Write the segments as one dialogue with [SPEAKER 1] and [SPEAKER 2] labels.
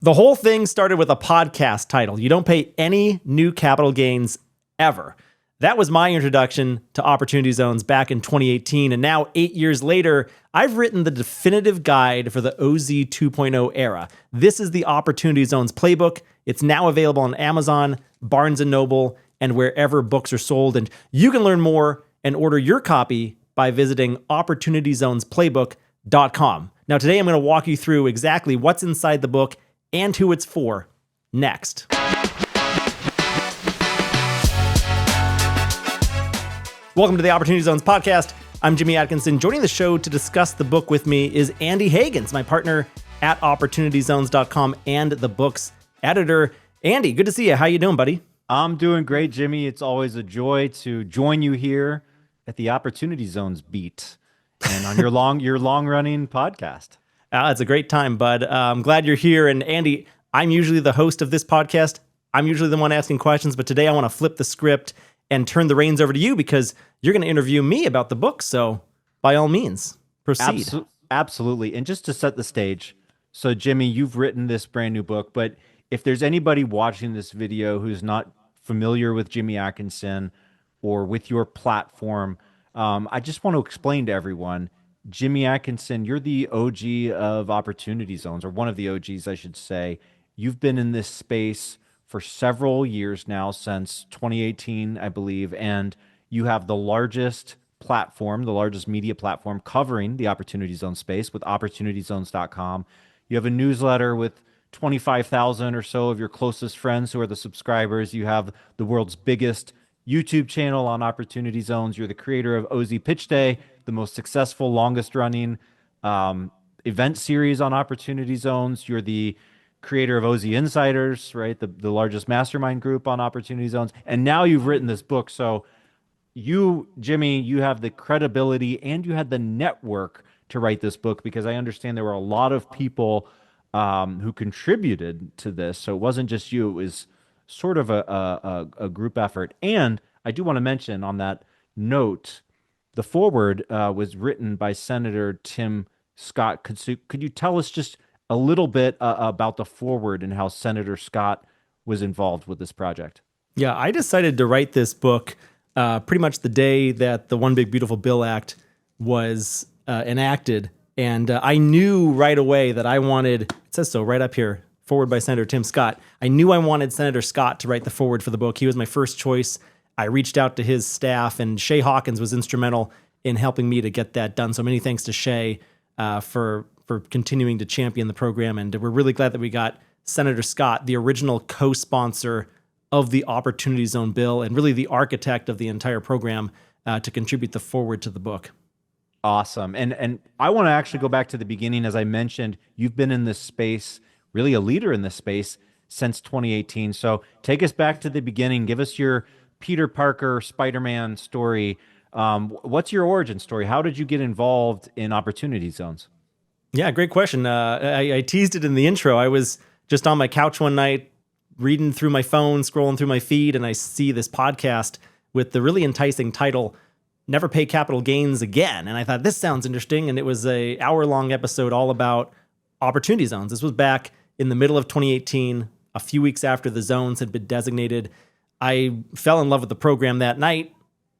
[SPEAKER 1] The whole thing started with a podcast title. You don't pay any new capital gains ever. That was my introduction to Opportunity Zones back in 2018. And now, 8 years later, I've written the definitive guide for the OZ 2.0 era. This is the Opportunity Zones Playbook. It's now available on Amazon, Barnes & Noble, and wherever books are sold. And you can learn more and order your copy by visiting OpportunityZonesPlaybook.com. Now, today I'm going to walk you through exactly what's inside the book and who it's for next. Welcome to the Opportunity Zones podcast. I'm Jimmy Atkinson. Joining the show to discuss the book with me is Andy Hagans, my partner at OpportunityZones.com and the book's editor. Andy, good to see you. How you doing, buddy?
[SPEAKER 2] I'm doing great, Jimmy. It's always a joy to join you here at the Opportunity Zones beat and on your long-running podcast.
[SPEAKER 1] It's a great time, bud. I'm glad you're here. And Andy, I'm usually the host of this podcast. I'm usually the one asking questions, but today I want to flip the script and turn the reins over to you because you're going to interview me about the book. So by all means, proceed.
[SPEAKER 2] Absolutely. And just to set the stage, so Jimmy, you've written this brand new book, but if there's anybody watching this video who's not familiar with Jimmy Atkinson or with your platform, I just want to explain to everyone, Jimmy Atkinson, you're the OG of Opportunity Zones, or one of the OGs, I should say. You've been in this space for several years now, since 2018, I believe, and you have the largest platform, the largest media platform covering the Opportunity Zone space with OpportunityZones.com. You have a newsletter with 25,000 or so of your closest friends who are the subscribers. You have the world's biggest YouTube channel on Opportunity Zones. You're the creator of OZ Pitch Day, the most successful, longest running event series on Opportunity Zones. You're the creator of OZ Insiders, right? The largest mastermind group on Opportunity Zones. And now you've written this book. So you, Jimmy, you have the credibility and you had the network to write this book, because I understand there were a lot of people who contributed to this. So it wasn't just you, it was sort of a group effort. And I do want to mention on that note, the foreword was written by Senator Tim Scott. Could you tell us just a little bit about the foreword and how Senator Scott was involved with this project?
[SPEAKER 1] Yeah, I decided to write this book pretty much the day that the One Big Beautiful Bill Act was enacted. And I knew right away that I wanted, it says so right up here, foreword by Senator Tim Scott. I knew I wanted Senator Scott to write the foreword for the book. He was my first choice. I reached out to his staff, and Shay Hawkins was instrumental in helping me to get that done. So many thanks to Shay for continuing to champion the program. And we're really glad that we got Senator Scott, the original co-sponsor of the Opportunity Zone bill and really the architect of the entire program, to contribute the foreword to the book.
[SPEAKER 2] Awesome. And I want to actually go back to the beginning. As I mentioned, you've been in this space, really a leader in this space since 2018. So take us back to the beginning. Give us your Peter Parker Spider-Man story. What's your origin story? How did you get involved in Opportunity Zones?
[SPEAKER 1] Yeah, great question. I teased it in the intro. I was just on my couch one night, reading through my phone, scrolling through my feed, and I see this podcast with the really enticing title, Never Pay Capital Gains Again. And I thought, this sounds interesting. And it was an hour-long episode all about Opportunity Zones. This was back in the middle of 2018, a few weeks after the zones had been designated. I fell in love with the program that night,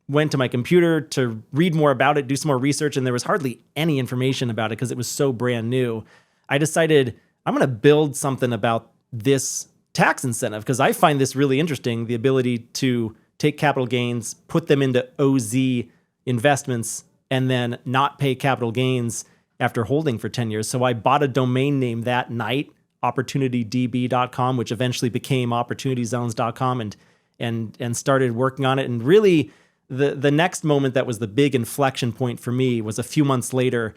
[SPEAKER 1] went to my computer to read more about it, do some more research, and there was hardly any information about it because it was so brand new. I decided I'm going to build something about this tax incentive because I find this really interesting, the ability to take capital gains, put them into OZ investments, and then not pay capital gains after holding for 10 years. So I bought a domain name that night, opportunitydb.com, which eventually became opportunityzones.com, and started working on it. And really, the next moment that was the big inflection point for me was a few months later,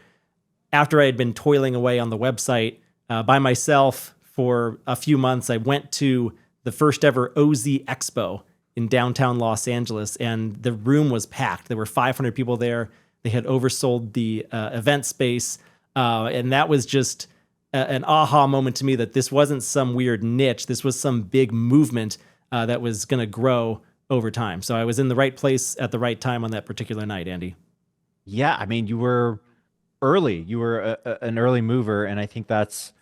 [SPEAKER 1] after I had been toiling away on the website by myself for a few months. I went to the first ever OZ Expo in downtown Los Angeles, and the room was packed. There were 500 people there. They had oversold the event space, and that was just an aha moment to me that this wasn't some weird niche. This was some big movement that was going to grow over time. So I was in the right place at the right time on that particular night, Andy.
[SPEAKER 2] Yeah, I mean, you were early. You were an early mover, and I think that's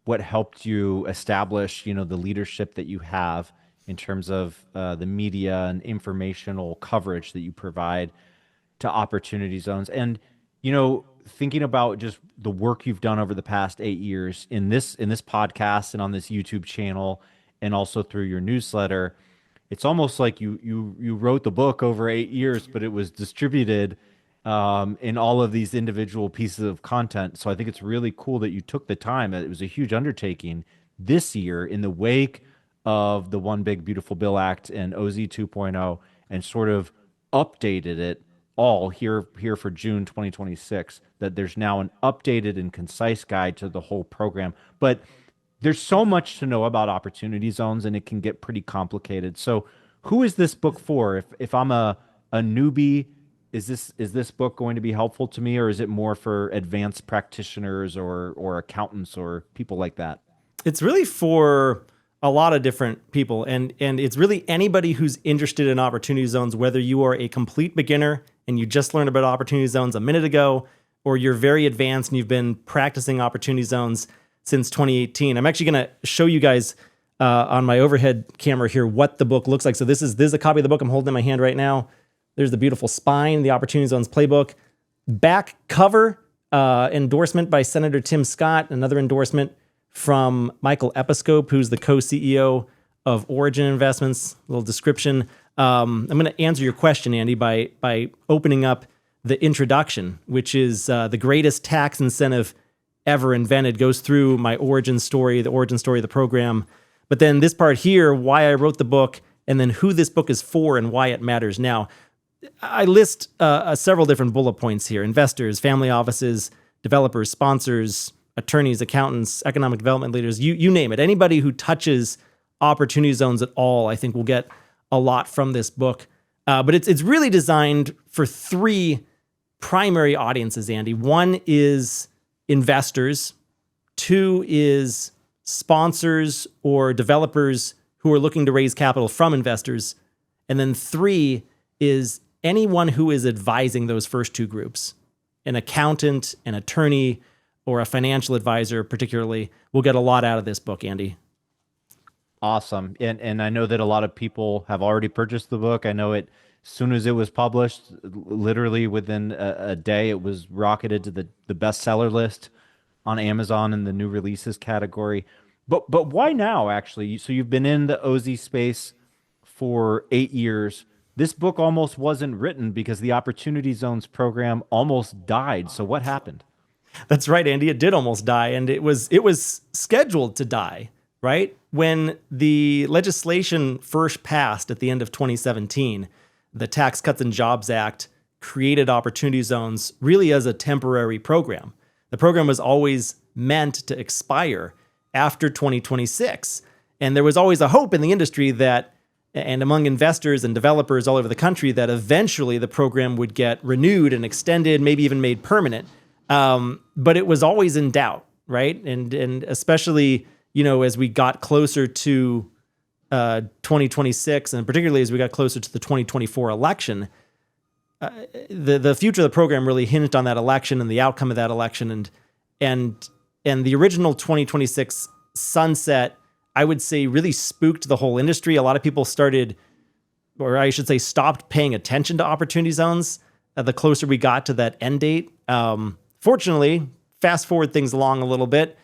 [SPEAKER 2] what helped you establish, the leadership that you have in terms of the media and informational coverage that you provide to Opportunity Zones. And, thinking about just the work you've done over the past 8 years in this podcast and on this YouTube channel, and also through your newsletter, it's almost like you wrote the book over 8 years, but it was distributed in all of these individual pieces of content. So I think it's really cool that you took the time. It was a huge undertaking this year in the wake of the One Big Beautiful Bill Act and OZ 2.0, and sort of updated it all here for June 2026, that there's now an updated and concise guide to the whole program. But there's so much to know about Opportunity Zones, and it can get pretty complicated. So who is this book for? If I'm a newbie, is this book going to be helpful to me, or is it more for advanced practitioners or accountants or people like that?
[SPEAKER 1] It's really for a lot of different people, and it's really anybody who's interested in Opportunity Zones, whether you are a complete beginner and you just learned about Opportunity Zones a minute ago, or you're very advanced and you've been practicing Opportunity Zones since 2018. I'm actually going to show you guys on my overhead camera here what the book looks like. So this is a copy of the book I'm holding in my hand right now. There's the beautiful spine, the Opportunity Zones Playbook. Back cover, endorsement by Senator Tim Scott, another endorsement from Michael Episcope, who's the co-CEO of Origin Investments. A little description. I'm going to answer your question, Andy, by opening up the introduction, which is the greatest tax incentive ever invented. Goes through my origin story, the origin story of the program. But then this part here, why I wrote the book, and then who this book is for and why it matters now. I list several different bullet points here: investors, family offices, developers, sponsors, attorneys, accountants, economic development leaders, you name it. Anybody who touches Opportunity Zones at all, I think, will get a lot from this book. But it's really designed for three primary audiences, Andy. One is investors. Two is sponsors or developers who are looking to raise capital from investors. And then three is anyone who is advising those first two groups. An accountant, an attorney, or a financial advisor particularly will get a lot out of this book, Andy.
[SPEAKER 2] Awesome. And I know that a lot of people have already purchased the book. I know it, as soon as it was published, literally within a day, it was rocketed to the bestseller list on Amazon in the new releases category. But why now, actually? So you've been in the OZ space for 8 years. This book almost wasn't written because the Opportunity Zones program almost died. So what happened?
[SPEAKER 1] That's right, Andy. It did almost die, and it was scheduled to die, right? When the legislation first passed at the end of 2017, the Tax Cuts and Jobs Act created Opportunity Zones really as a temporary program. The program was always meant to expire after 2026. And there was always a hope in the industry that, and among investors and developers all over the country, that eventually the program would get renewed and extended, maybe even made permanent. But it was always in doubt, right? And especially, as we got closer to 2026, and particularly as we got closer to the 2024 election, the future of the program really hinged on that election and the outcome of that election. And the original 2026 sunset, I would say, really spooked the whole industry. A lot of people started, or I should say, stopped paying attention to Opportunity Zones the closer we got to that end date. Fortunately, fast forward things along a little bit,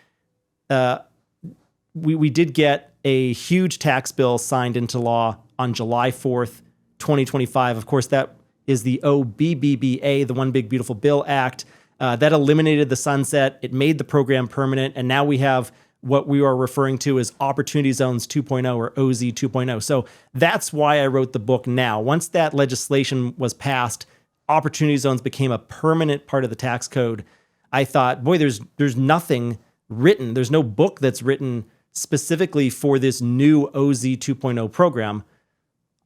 [SPEAKER 1] we did get a huge tax bill signed into law on July 4th, 2025. Of course, that is the OBBBA, the One Big Beautiful Bill Act. That eliminated the sunset. It made the program permanent. And now we have what we are referring to as Opportunity Zones 2.0 or OZ 2.0. So that's why I wrote the book now. Once that legislation was passed, Opportunity Zones became a permanent part of the tax code. I thought, boy, there's nothing written. There's no book that's written specifically for this new OZ 2.0 program.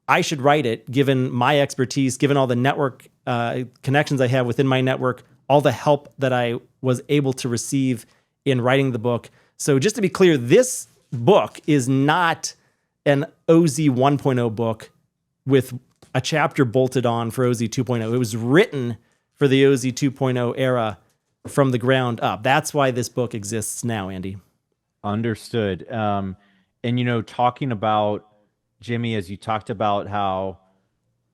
[SPEAKER 1] I should write it, given my expertise, given all the network connections I have within my network, all the help that I was able to receive in writing the book. So just to be clear, this book is not an OZ 1.0 book with a chapter bolted on for OZ 2.0. It was written for the OZ 2.0 era from the ground up. That's why this book exists now, Andy.
[SPEAKER 2] Understood. And talking about Jimmy, as you talked about how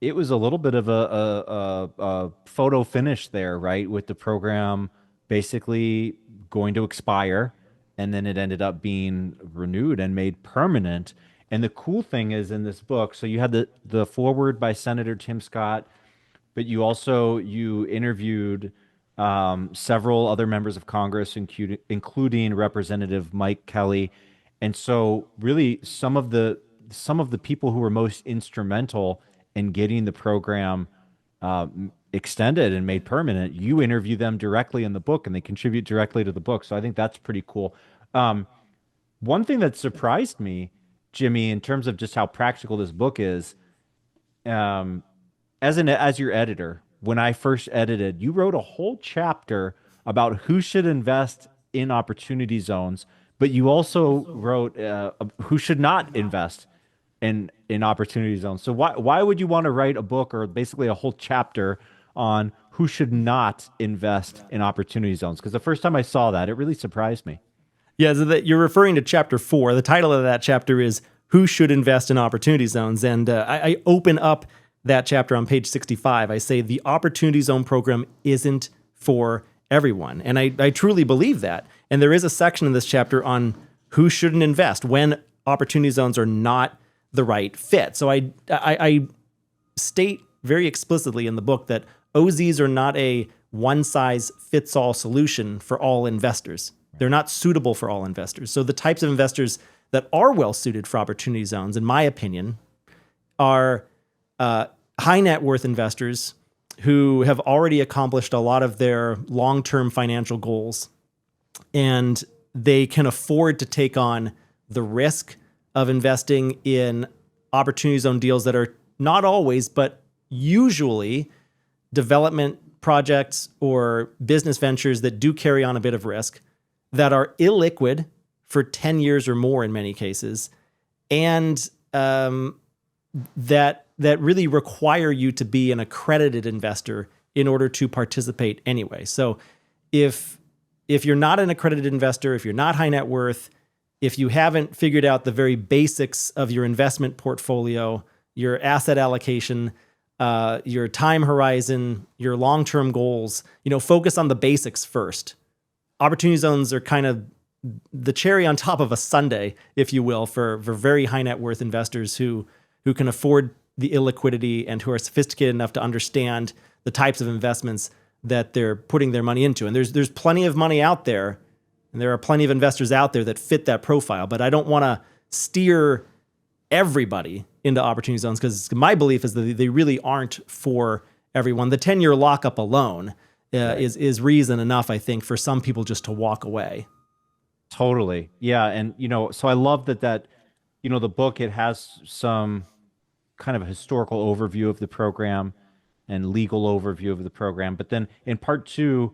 [SPEAKER 2] it was a little bit of a photo finish there, right? With the program basically going to expire, and then it ended up being renewed and made permanent. And the cool thing is in this book, so you had the foreword by Senator Tim Scott, but you interviewed several other members of Congress, including Representative Mike Kelly, and so really some of the people who were most instrumental in getting the program extended and made permanent. You interview them directly in the book, and they contribute directly to the book. So I think that's pretty cool. Um, One thing that surprised me, Jimmy, in terms of just how practical this book is, um, as your editor, when I first edited, you wrote a whole chapter about who should invest in opportunity zones, but you also wrote who should not invest in opportunity zones. So why would you want to write a book or basically a whole chapter on who should not invest in opportunity zones? Because the first time I saw that, it really surprised me.
[SPEAKER 1] Yeah, so that you're referring to chapter 4. The title of that chapter is Who Should Invest in Opportunity Zones? And I open up that chapter on page 65. I say the Opportunity Zone program isn't for everyone. And I truly believe that. And there is a section in this chapter on who shouldn't invest when opportunity zones are not the right fit. So I state very explicitly in the book that OZs are not a one-size-fits-all solution for all investors. They're not suitable for all investors. So the types of investors that are well suited for opportunity zones, in my opinion, are high net worth investors who have already accomplished a lot of their long-term financial goals, and they can afford to take on the risk of investing in opportunity zone deals that are not always, but usually development projects or business ventures that do carry on a bit of risk, that are illiquid for 10 years or more in many cases, and that really require you to be an accredited investor in order to participate anyway. So if you're not an accredited investor, if you're not high net worth, if you haven't figured out the very basics of your investment portfolio, your asset allocation, your time horizon, your long-term goals, focus on the basics first. Opportunity zones are kind of the cherry on top of a sundae, if you will, for very high net worth investors who can afford the illiquidity and who are sophisticated enough to understand the types of investments that they're putting their money into. And there's plenty of money out there, and there are plenty of investors out there that fit that profile. But I don't want to steer everybody into opportunity zones, because my belief is that they really aren't for everyone. The 10-year lockup alone is reason enough, I think, for some people just to walk away.
[SPEAKER 2] Totally. Yeah. And, so I love that, the book, it has some kind of a historical overview of the program and legal overview of the program. But then in part 2,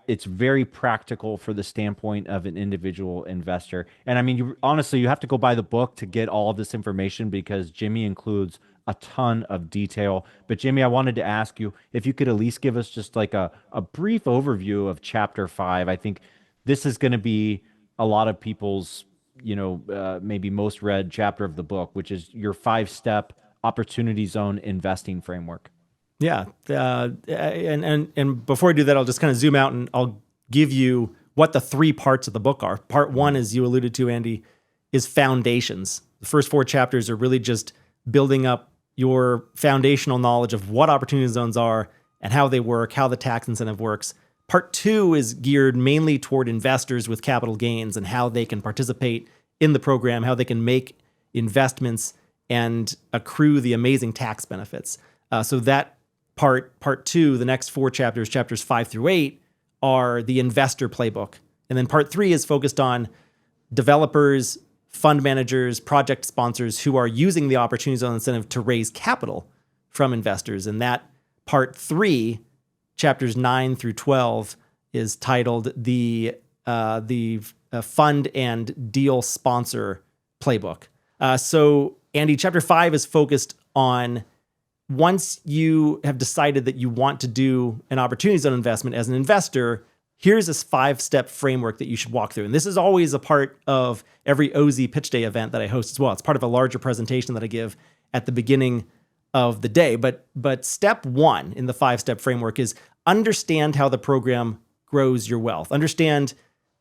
[SPEAKER 2] it's very practical for the standpoint of an individual investor. And I mean, honestly, you have to go buy the book to get all of this information, because Jimmy includes a ton of detail. But Jimmy, I wanted to ask you if you could at least give us just like a brief overview of chapter 5. I think this is going to be a lot of people's, maybe most read chapter of the book, which is your 5-step opportunity zone investing framework.
[SPEAKER 1] Yeah. And before I do that, I'll just kind of zoom out and I'll give you what the 3 parts of the book are. Part 1, as you alluded to, Andy, is foundations. The first 4 chapters are really just building up your foundational knowledge of what opportunity zones are and how they work, how the tax incentive works. Part 2 is geared mainly toward investors with capital gains and how they can participate in the program, how they can make investments and accrue the amazing tax benefits. So that part 2, the next 4 chapters, chapters 5 through 8, are the investor playbook. And then part 3 is focused on developers, fund managers, project sponsors who are using the opportunity zone incentive to raise capital from investors. And that part 3, chapters 9 through 12, is titled the fund and deal sponsor playbook. So Andy, chapter 5 is focused on, once you have decided that you want to do an opportunity zone investment as an investor, here's this 5-step framework that you should walk through. And this is always a part of every OZ Pitch Day event that I host as well. It's part of a larger presentation that I give at the beginning of the day. But step 1 in the 5-step framework is understand how the program grows your wealth. Understand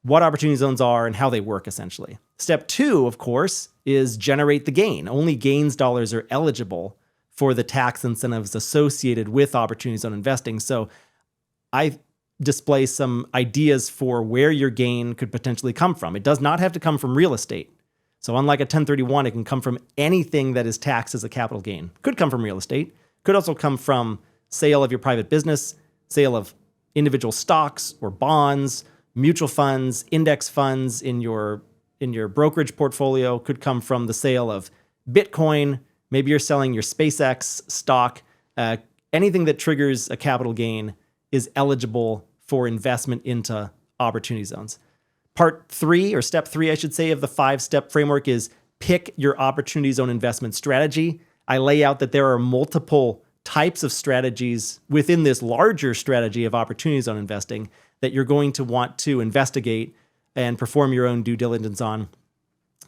[SPEAKER 1] what opportunity zones are and how they work, essentially. Step 2, of course, is generate the gain. Only gains dollars are eligible for the tax incentives associated with opportunity zone investing. So I display some ideas for where your gain could potentially come from. It does not have to come from real estate. So unlike a 1031, it can come from anything that is taxed as a capital gain. Could come from real estate. Could also come from sale of your private business, sale of individual stocks or bonds, mutual funds, index funds in your brokerage portfolio. Could come from the sale of Bitcoin. Maybe you're selling your SpaceX stock. Anything that triggers a capital gain is eligible for investment into opportunity zones. Part 3, or step 3, I should say, of the 5-step framework is pick your opportunity zone investment strategy. I lay out that there are multiple types of strategies within this larger strategy of opportunity zone investing that you're going to want to investigate and perform your own due diligence on.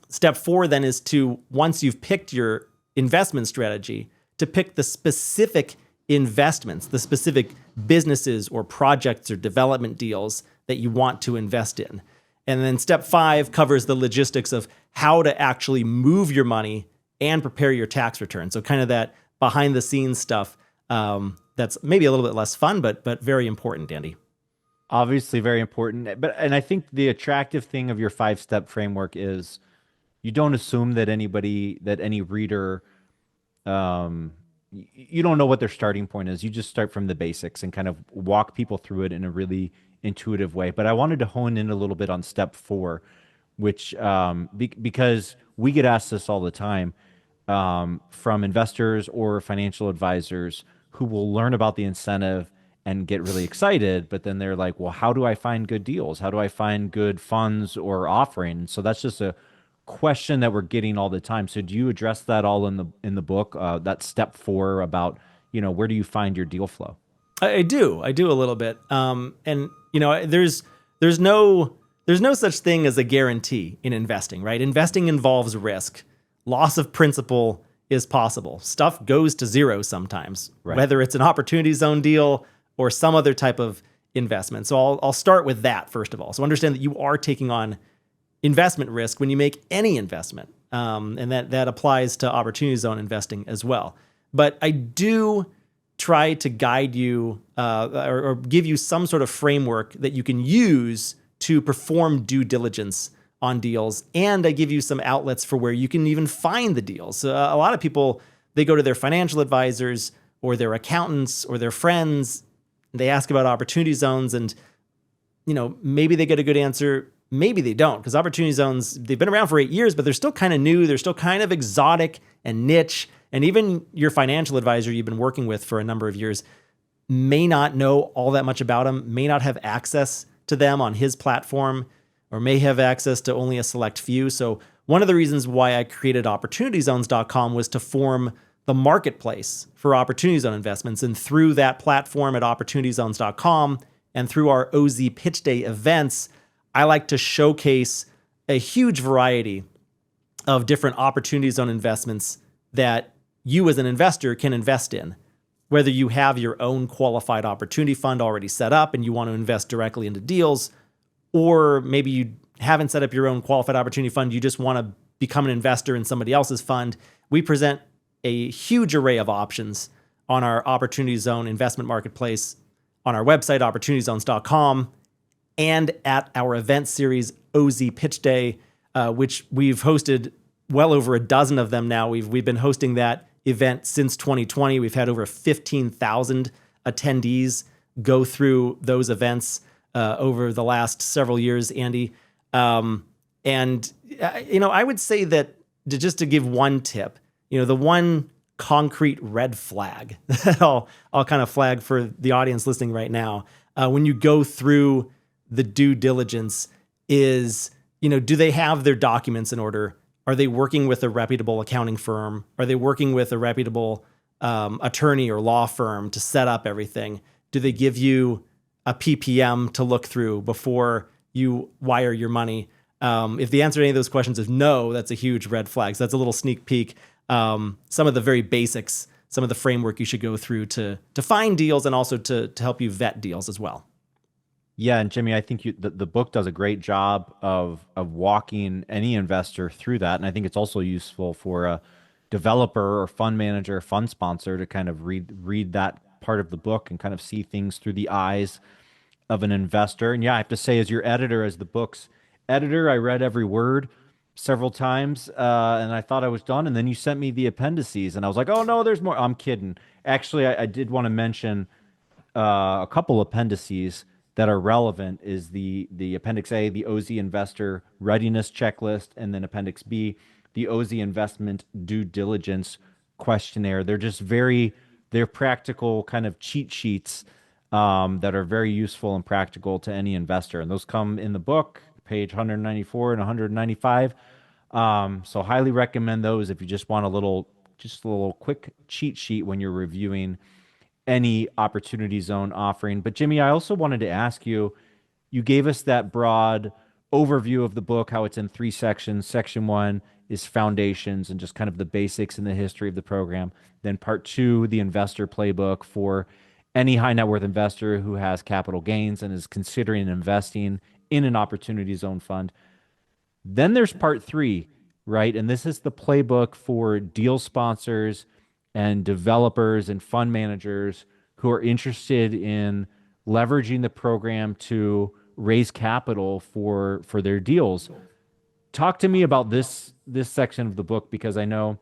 [SPEAKER 1] Step 4 then is to, once you've picked your investment strategy, to pick the specific investments, the specific businesses or projects or development deals that you want to invest in. And then step 5 covers the logistics of how to actually move your money and prepare your tax return. So kind of that behind the scenes stuff that's maybe a little bit less fun, but very important, Andy.
[SPEAKER 2] Obviously very important. And I think the attractive thing of your 5-step framework is you don't assume that any reader, you don't know what their starting point is. You just start from the basics and kind of walk people through it in a really intuitive way. But I wanted to hone in a little bit on step 4, which because we get asked this all the time from investors or financial advisors who will learn about the incentive and get really excited, but then they're like, well, how do I find good deals? How do I find good funds or offerings? So that's just a question that we're getting all the time. So do you address that all in the book, that step 4 about, where do you find your deal flow?
[SPEAKER 1] I do a little bit. And there's no such thing as a guarantee in investing, right? Investing involves risk. Loss of principal is possible. Stuff goes to zero sometimes, right? Whether it's an opportunity zone deal or some other type of investment. So I'll start with that first of all. So understand that you are taking on investment risk when you make any investment. And that applies to opportunity zone investing as well. But I do try to guide you or give you some sort of framework that you can use to perform due diligence on deals. And I give you some outlets for where you can even find the deals. A lot of people, they go to their financial advisors or their accountants or their friends. They ask about opportunity zones and, maybe they get a good answer. Maybe they don't, because opportunity zones, they've been around for 8 years, but they're still kind of new. They're still kind of exotic and niche. And even your financial advisor you've been working with for a number of years may not know all that much about them, may not have access to them on his platform, or may have access to only a select few. So one of the reasons why I created OpportunityZones.com was to form the marketplace for opportunity zone investments. And through that platform at OpportunityZones.com and through our OZ Pitch Day events, I like to showcase a huge variety of different opportunity zone investments that you as an investor can invest in. Whether you have your own qualified opportunity fund already set up and you want to invest directly into deals, or maybe you haven't set up your own qualified opportunity fund, you just want to become an investor in somebody else's fund, we present a huge array of options on our Opportunity Zone investment marketplace, on our website, OpportunityZones.com, and at our event series, OZ Pitch Day, which we've hosted well over a dozen of them now. We've been hosting that event since 2020. We've had over 15,000 attendees go through those events over the last several years, Andy. I would say that just to give one tip, the one concrete red flag that I'll kind of flag for the audience listening right now, when you go through the due diligence is, do they have their documents in order? Are they working with a reputable accounting firm? Are they working with a reputable attorney or law firm to set up everything? Do they give you a PPM to look through before you wire your money? If the answer to any of those questions is no, that's a huge red flag. So that's a little sneak peek. Some of the very basics, some of the framework you should go through to find deals and also to help you vet deals as well.
[SPEAKER 2] Yeah, and Jimmy, I think the book does a great job of walking any investor through that, and I think it's also useful for a developer or fund manager, fund sponsor to kind of read that part of the book and kind of see things through the eyes of an investor. And yeah, I have to say, as your editor, as the book's editor, I read every word several times, and I thought I was done. And then you sent me the appendices, and I was like, "Oh no, there's more." I'm kidding. Actually, I did want to mention a couple appendices that are relevant. Is the Appendix A, the OZ Investor Readiness Checklist, and then Appendix B, the OZ Investment Due Diligence Questionnaire. They're practical kind of cheat sheets that are very useful and practical to any investor. And those come in the book, page 194 and 195. So highly recommend those if you just want a little quick cheat sheet when you're reviewing any Opportunity Zone offering. But Jimmy, I also wanted to ask you, you gave us that broad overview of the book, how it's in 3 sections. Section 1 is foundations and just kind of the basics and the history of the program. Then part 2, the investor playbook for any high net worth investor who has capital gains and is considering investing in an Opportunity Zone fund. Then there's part 3, right? And this is the playbook for deal sponsors and developers and fund managers who are interested in leveraging the program to raise capital for their deals. Talk to me about this section of the book, because I know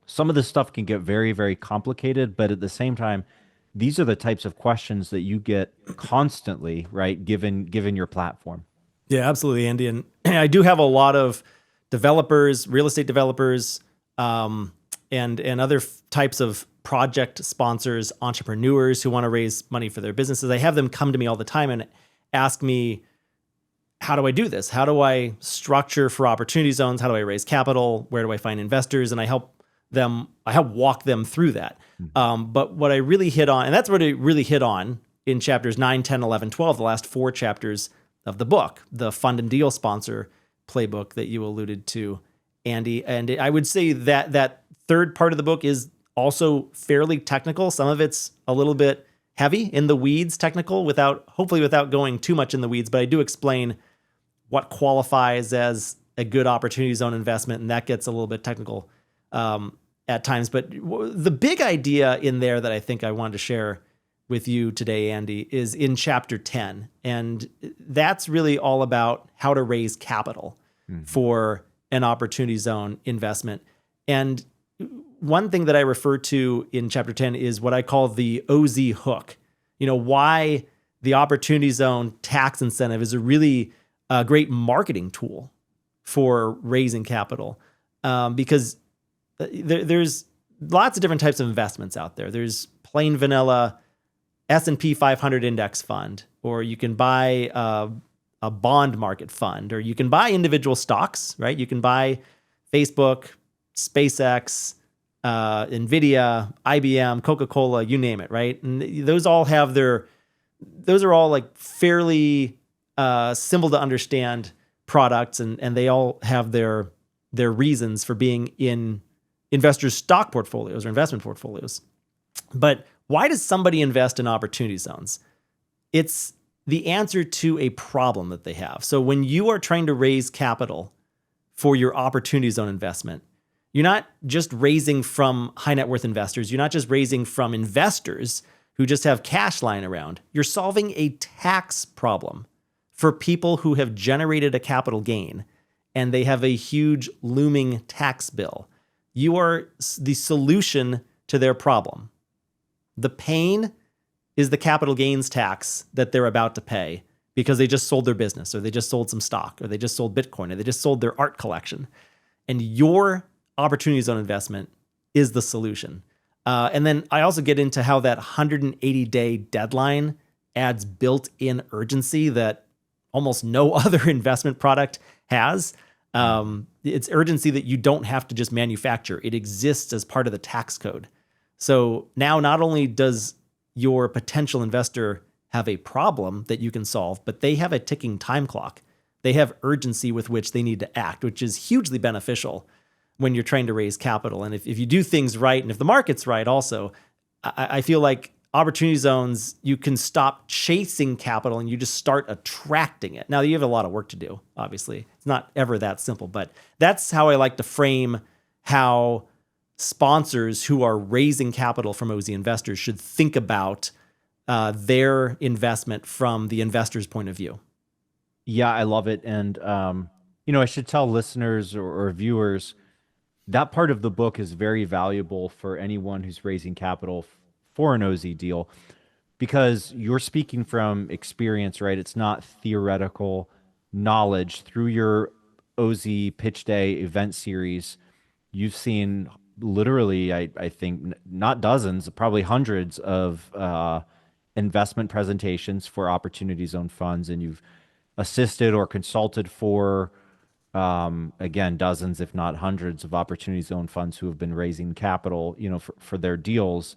[SPEAKER 2] some of this stuff can get very, very complicated, but at the same time, these are the types of questions that you get constantly, right? Given your platform.
[SPEAKER 1] Yeah, absolutely, Andy. And I do have a lot of developers, real estate developers, and other types of project sponsors, entrepreneurs who want to raise money for their businesses. I have them come to me all the time and ask me, how do I do this? How do I structure for Opportunity Zones? How do I raise capital? Where do I find investors? And I help walk them through that. But what I really hit on, and that's what I really hit on in chapters 9, 10, 11, 12, the last 4 chapters of the book, the fund and deal sponsor playbook that you alluded to, Andy. And I would say that third part of the book is also fairly technical. Some of it's a little bit heavy in the weeds, technical, hopefully without going too much in the weeds. But I do explain what qualifies as a good Opportunity Zone investment, and that gets a little bit technical at times. But the big idea in there that I think I wanted to share with you today, Andy, is in chapter 10. And that's really all about how to raise capital for an Opportunity Zone investment. And one thing that I refer to in chapter 10 is what I call the OZ hook. Why the Opportunity Zone tax incentive is a really great marketing tool for raising capital, because there's lots of different types of investments out there. There's plain vanilla S&P 500 index fund, or you can buy a bond market fund, or you can buy individual stocks, right? You can buy Facebook, SpaceX, NVIDIA, IBM, Coca-Cola, you name it, right? And those are all like fairly simple to understand products, and they all have their reasons for being in investors' stock portfolios or investment portfolios. But why does somebody invest in Opportunity Zones? It's the answer to a problem that they have. So when you are trying to raise capital for your Opportunity Zone investment, you're not just raising from high net worth investors. You're not just raising from investors who just have cash lying around. You're solving a tax problem for people who have generated a capital gain and they have a huge looming tax bill. You are the solution to their problem. The pain is the capital gains tax that they're about to pay because they just sold their business, or they just sold some stock, or they just sold Bitcoin, or they just sold their art collection. And your Opportunity Zone investment is the solution. And then I also get into how that 180-day deadline adds built-in urgency that almost no other investment product has. It's urgency that you don't have to just manufacture. It exists as part of the tax code. So now not only does your potential investor have a problem that you can solve, but they have a ticking time clock. They have urgency with which they need to act, which is hugely beneficial when you're trying to raise capital. And if you do things right, and if the market's right also, I feel like opportunity zones, you can stop chasing capital and you just start attracting it. Now, you have a lot of work to do, obviously. It's not ever that simple, but that's how I like to frame how sponsors who are raising capital from OZ investors should think about their investment from the investor's point of view.
[SPEAKER 2] Yeah, I love it. And, I should tell listeners or viewers that part of the book is very valuable for anyone who's raising capital for an OZ deal because you're speaking from experience, right? It's not theoretical knowledge. Through your OZ Pitch Day event series, you've seen literally, I think, not dozens, probably hundreds of investment presentations for Opportunity Zone funds, and you've assisted or consulted for again, dozens, if not hundreds of Opportunity Zone funds who have been raising capital, for their deals.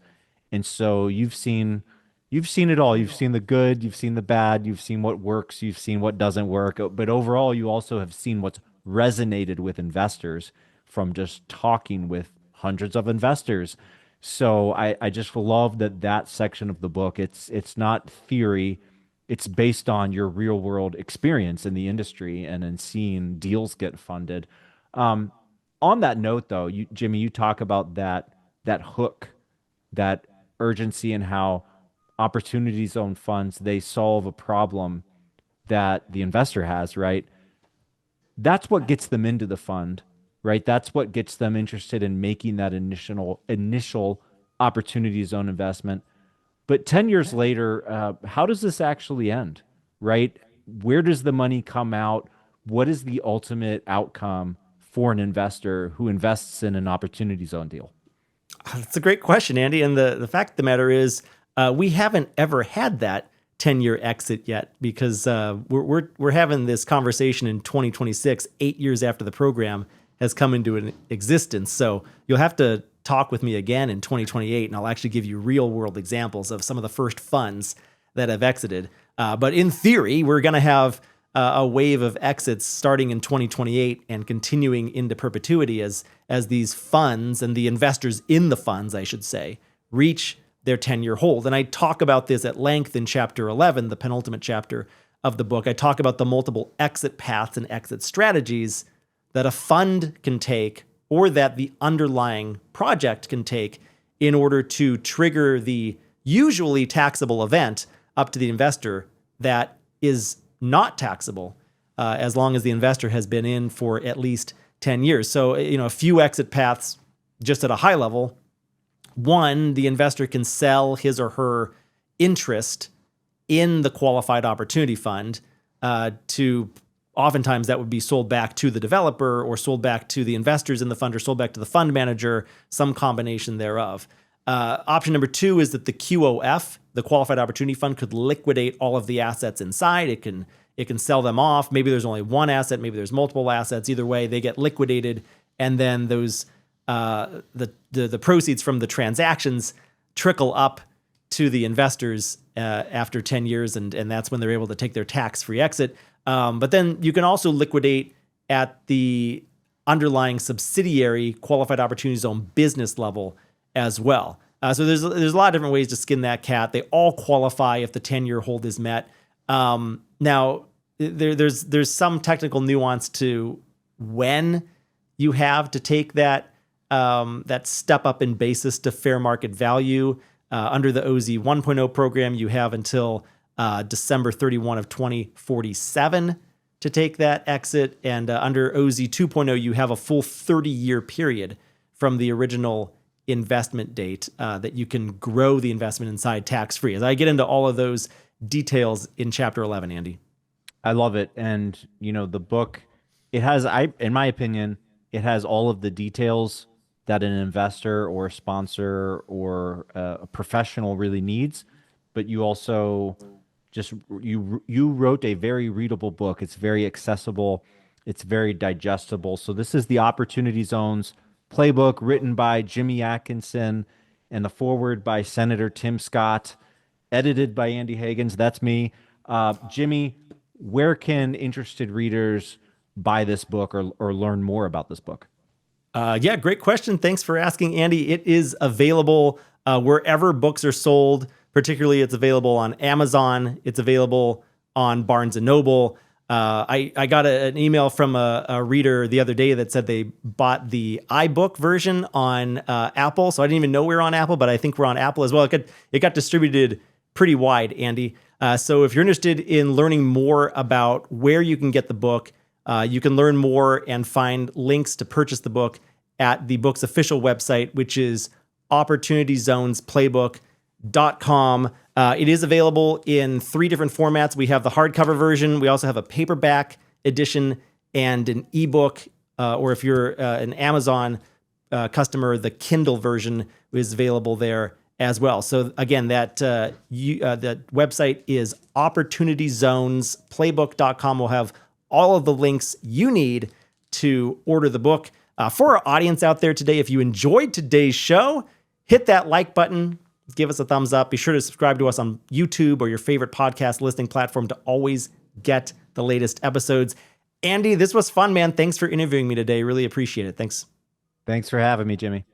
[SPEAKER 2] And so you've seen it all. You've seen the good, you've seen the bad, you've seen what works, you've seen what doesn't work. But overall, you also have seen what's resonated with investors from just talking with hundreds of investors. So I just love that section of the book. It's not theory. It's based on your real world experience in the industry and in seeing deals get funded. On that note, though, Jimmy, you talk about that hook, that urgency, and how Opportunity Zone funds, they solve a problem that the investor has, right? That's what gets them into the fund, right? That's what gets them interested in making that initial Opportunity Zone investment. But 10 years later, how does this actually end, right? Where does the money come out? What is the ultimate outcome for an investor who invests in an Opportunity Zone deal?
[SPEAKER 1] That's a great question, Andy. And the fact of the matter is, we haven't ever had that 10-year exit yet because we're having this conversation in 2026, 8 years after the program has come into an existence. So you'll have to talk with me again in 2028, and I'll actually give you real world examples of some of the first funds that have exited. But in theory, we're going to have a wave of exits starting in 2028 and continuing into perpetuity as these funds and the investors in the funds, I should say, reach their 10-year hold. And I talk about this at length in chapter 11, the penultimate chapter of the book. I talk about the multiple exit paths and exit strategies that a fund can take or that the underlying project can take in order to trigger the usually taxable event up to the investor that is not taxable as long as the investor has been in for at least 10 years. So, a few exit paths just at a high level. One, the investor can sell his or her interest in the qualified opportunity fund to oftentimes that would be sold back to the developer or sold back to the investors in the fund or sold back to the fund manager, some combination thereof. Option number two is that the QOF, the Qualified Opportunity Fund, could liquidate all of the assets inside. It can sell them off. Maybe there's only one asset, maybe there's multiple assets. Either way, they get liquidated, and then those the proceeds from the transactions trickle up to the investors after 10 years, and that's when they're able to take their tax-free exit. But then you can also liquidate at the underlying subsidiary Qualified Opportunity Zone business level as well. So there's a lot of different ways to skin that cat. They all qualify if the 10-year hold is met. Now, there's some technical nuance to when you have to take that step up in basis to fair market value. Under the OZ 1.0 program, you have until December 31 of 2047 to take that exit. And under OZ 2.0, you have a full 30-year period from the original investment date that you can grow the investment inside tax-free. As I get into all of those details in chapter 11, Andy.
[SPEAKER 2] I love it. And, the book, it has, in my opinion, it has all of the details that an investor or a sponsor or a professional really needs. But you also you wrote a very readable book. It's very accessible. It's very digestible. So this is the Opportunity Zones Playbook, written by Jimmy Atkinson and the foreword by Senator Tim Scott. edited by Andy Hagans. That's me. Jimmy, where can interested readers buy this book or learn more about this book?
[SPEAKER 1] Yeah, great question. Thanks for asking, Andy. It is available wherever books are sold. Particularly, it's available on Amazon. It's available on Barnes and Noble. I got an email from a reader the other day that said they bought the iBook version on Apple. So I didn't even know we were on Apple, but I think we're on Apple as well. It got distributed pretty wide, Andy. So if you're interested in learning more about where you can get the book, you can learn more and find links to purchase the book at the book's official website, which is Opportunity Zones Playbook.com. It is available in 3 different formats. We have the hardcover version. We also have a paperback edition and an ebook, or if you're an Amazon customer, the Kindle version is available there as well. So again, that website is OpportunityZonesPlaybook.com. We'll have all of the links you need to order the book. For our audience out there today, if you enjoyed today's show, hit that like button, give us a thumbs up. Be sure to subscribe to us on YouTube or your favorite podcast listening platform to always get the latest episodes. Andy, this was fun, man. Thanks for interviewing me today. Really appreciate it. Thanks.
[SPEAKER 2] Thanks for having me, Jimmy.